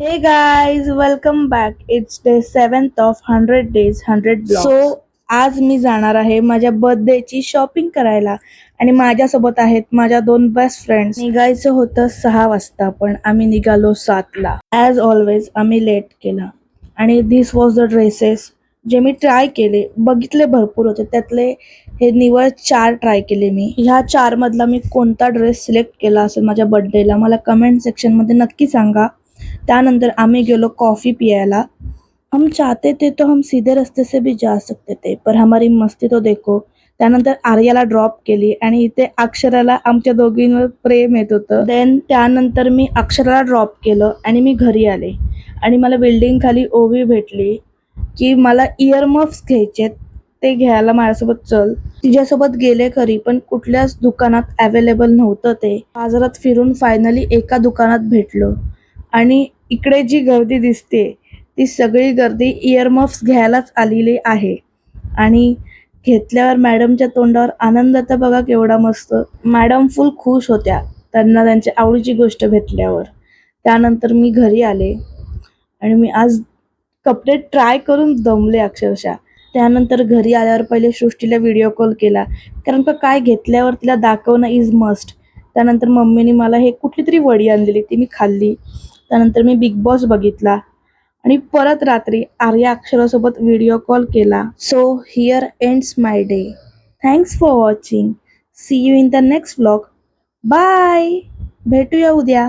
Hey guys, welcome back. It's day 7th of 100 days, 100 vlogs. आज मी जाणार आहे माझ्या बर्थडेची शॉपिंग करायला आणि माझ्यासोबत आहेत माझ्या दोन बेस्ट फ्रेंड्स. निघायचं होतं 6 वाजता पण आम्ही निघालो 7 ला. ॲज ऑलवेज आम्ही लेट केला आणि दिस वॉज द ड्रेसेस जे मी ट्राय केले. बघितले भरपूर होते, त्यातले हे निवळ 4 ट्राय केले मी. ह्या 4 मधला मी कोणता ड्रेस सिलेक्ट केला असेल माझ्या बर्थडेला मला कमेंट सेक्शनमध्ये नक्की सांगा. त्यानंतर आम्ही गेलो कॉफी पियाला. हम चाहते थे तो हम सीधे रस्ते से भी जा सकते थे पर हमारी मस्ती तो देखो. त्यानंतर आर्याला ड्रॉप केली आणि इथे अक्षराला आमच्या दोघींवर प्रेम येत होतं. देन त्यानंतर मी अक्षराला ड्रॉप केलं आणि मी घरी आले आणि मला बिल्डिंग खाली ओवी भेटली की मला इयरमफ्स घ्यायचेत, ते घ्यायला माझ्यासोबत चल. तिच्यासोबत गेले खरी पण कुठल्याच दुकानात अवेलेबल नव्हतं. ते बाजारात फिरून फायनली एका दुकानात भेटलं आणि इकडे जी गर्दी दिसते ती सगळी गर्दी इयरमफ्स घ्यायलाच आलेली आहे. आणि घेतल्यावर मॅडमच्या तोंडावर आनंद तर बघा केवढा मस्त. मॅडम फुल खुश होत्या त्यांना त्यांच्या आवडीची गोष्ट भेटल्यावर. त्यानंतर मी घरी आले आणि मी आज कपडे ट्राय करून दमले अक्षरशः. त्यानंतर घरी आल्यावर पहिले सृष्टीला व्हिडिओ कॉल केला, कारण का काय घेतल्यावर तिला दाखवणं इज मस्ट. त्यानंतर मम्मीने मला हे कुठली तरी वडी आणलेली ती मी खाल्ली. त्यानंतर मी बिग बॉस बघितला आणि परत रात्री आर्या अक्षरासोबत व्हिडिओ कॉल केला. So here ends my day. Thanks for watching. See you in the next vlog. Bye. भेटूया उद्या.